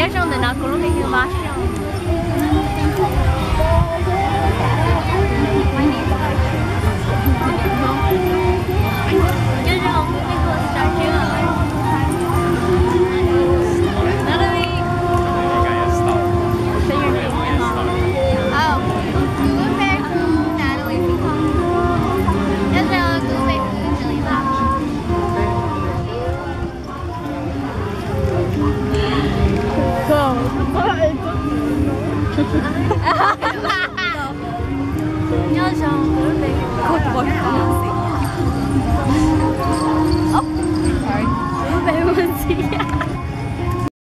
Viajando na Colômbia que baixo. Nhớ sao cứ đi cột bột oh sorry cứ về